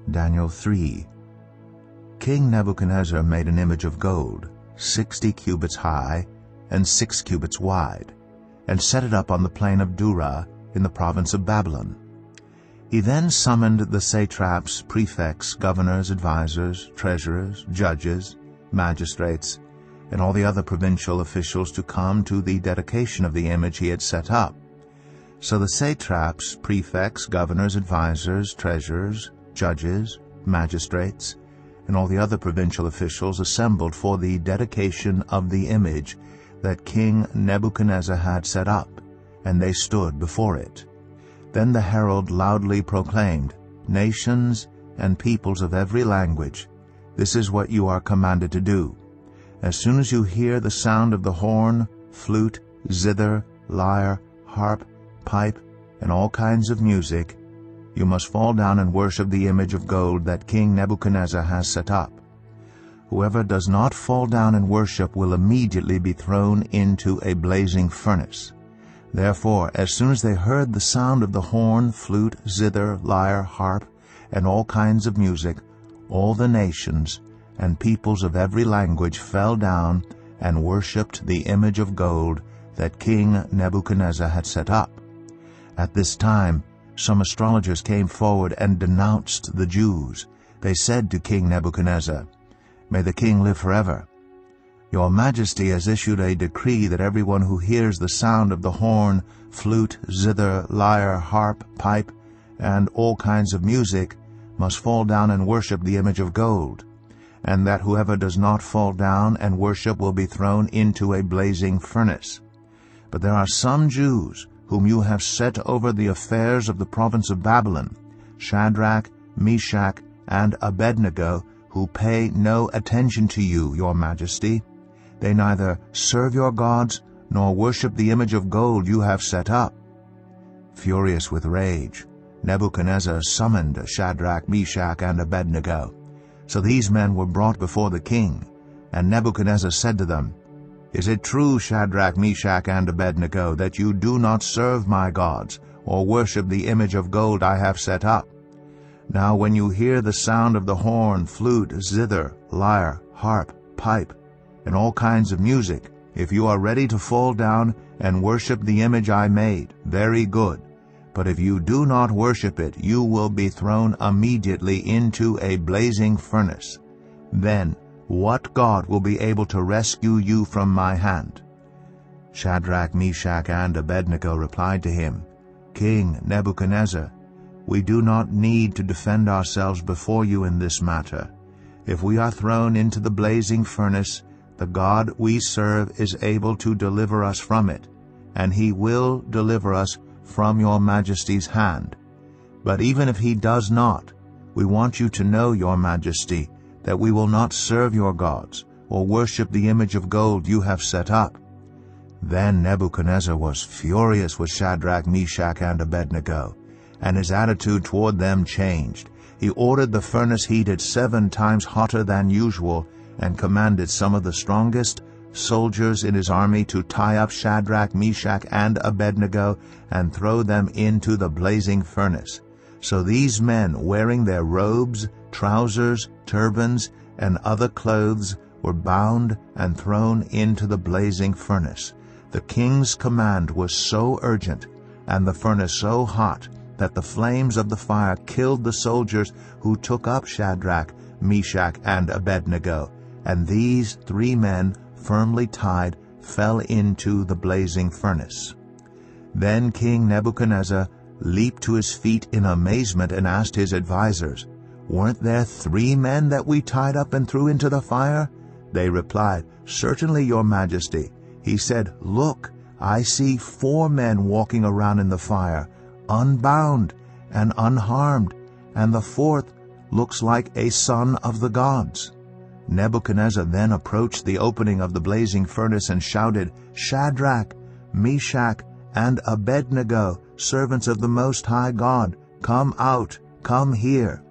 Daniel 3. King Nebuchadnezzar made an image of gold, 60 cubits high and 6 cubits wide, and set it up on the plain of Dura in the province of Babylon. He then summoned the satraps, prefects, governors, advisors, treasurers, judges, magistrates, and all the other provincial officials to come to the dedication of the image he had set up. So the satraps, prefects, governors, advisors, treasurers, judges, magistrates, and all the other provincial officials assembled for the dedication of the image that King Nebuchadnezzar had set up, and they stood before it. Then the herald loudly proclaimed, "Nations and peoples of every language, this is what you are commanded to do. As soon as you hear the sound of the horn, flute, zither, lyre, harp, pipe, and all kinds of music, you must fall down and worship the image of gold that King Nebuchadnezzar has set up. Whoever does not fall down and worship will immediately be thrown into a blazing furnace." Therefore, as soon as they heard the sound of the horn, flute, zither, lyre, harp, and all kinds of music, all the nations and peoples of every language fell down and worshipped the image of gold that King Nebuchadnezzar had set up. At this time, some astrologers came forward and denounced the Jews. They said to King Nebuchadnezzar, "May the king live forever. Your Majesty has issued a decree that everyone who hears the sound of the horn, flute, zither, lyre, harp, pipe, and all kinds of music must fall down and worship the image of gold, and that whoever does not fall down and worship will be thrown into a blazing furnace. But there are some Jews whom you have set over the affairs of the province of Babylon, Shadrach, Meshach, and Abednego, who pay no attention to you, your Majesty. They neither serve your gods nor worship the image of gold you have set up." Furious with rage, Nebuchadnezzar summoned Shadrach, Meshach, and Abednego. So these men were brought before the king, and Nebuchadnezzar said to them, "Is it true, Shadrach, Meshach, and Abednego, that you do not serve my gods or worship the image of gold I have set up? Now when you hear the sound of the horn, flute, zither, lyre, harp, pipe, and all kinds of music, if you are ready to fall down and worship the image I made, very good. But if you do not worship it, you will be thrown immediately into a blazing furnace. Then what God will be able to rescue you from my hand?" Shadrach, Meshach, and Abednego replied to him, "King Nebuchadnezzar, we do not need to defend ourselves before you in this matter. If we are thrown into the blazing furnace, the God we serve is able to deliver us from it, and he will deliver us from your Majesty's hand. But even if he does not, we want you to know, your Majesty, that we will not serve your gods or worship the image of gold you have set up." Then Nebuchadnezzar was furious with Shadrach, Meshach, and Abednego, and his attitude toward them changed. He ordered the furnace heated 7 times hotter than usual, and commanded some of the strongest soldiers in his army to tie up Shadrach, Meshach, and Abednego and throw them into the blazing furnace. So these men, wearing their robes, trousers, turbans, and other clothes, were bound and thrown into the blazing furnace. The king's command was so urgent, and the furnace so hot, that the flames of the fire killed the soldiers who took up Shadrach, Meshach, and Abednego, and these 3 men, firmly tied, fell into the blazing furnace. Then King Nebuchadnezzar leaped to his feet in amazement and asked his advisers, "Weren't there 3 men that we tied up and threw into the fire?" They replied, "Certainly, your Majesty." He said, "Look, I see 4 men walking around in the fire, unbound and unharmed, and the 4th looks like a son of the gods." Nebuchadnezzar then approached the opening of the blazing furnace and shouted, "Shadrach, Meshach, and Abednego, servants of the Most High God, come out, come here."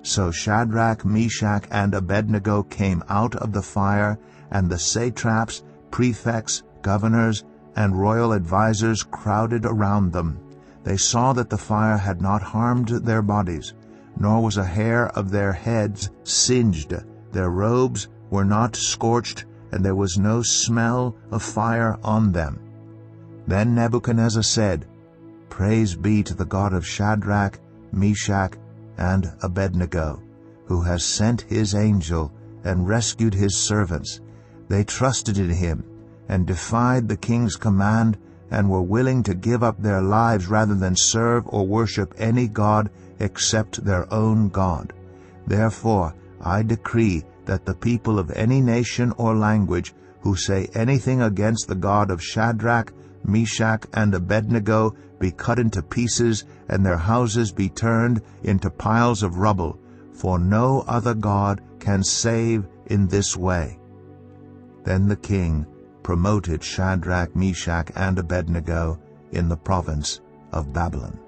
So Shadrach, Meshach, and Abednego came out of the fire, and the satraps, prefects, governors, and royal advisers crowded around them. They saw that the fire had not harmed their bodies, nor was a hair of their heads singed. Their robes were not scorched, and there was no smell of fire on them. Then Nebuchadnezzar said, Praise be to the God of Shadrach, Meshach, and Abednego, who has sent his angel and rescued his servants. They trusted in him and defied the king's command and were willing to give up their lives rather than serve or worship any god except their own God. Therefore I decree that the people of any nation or language who say anything against the God of Shadrach, Meshach, and Abednego be cut into pieces, and their houses be turned into piles of rubble, for no other God can save in this way. Then the king promoted Shadrach, Meshach, and Abednego in the province of Babylon.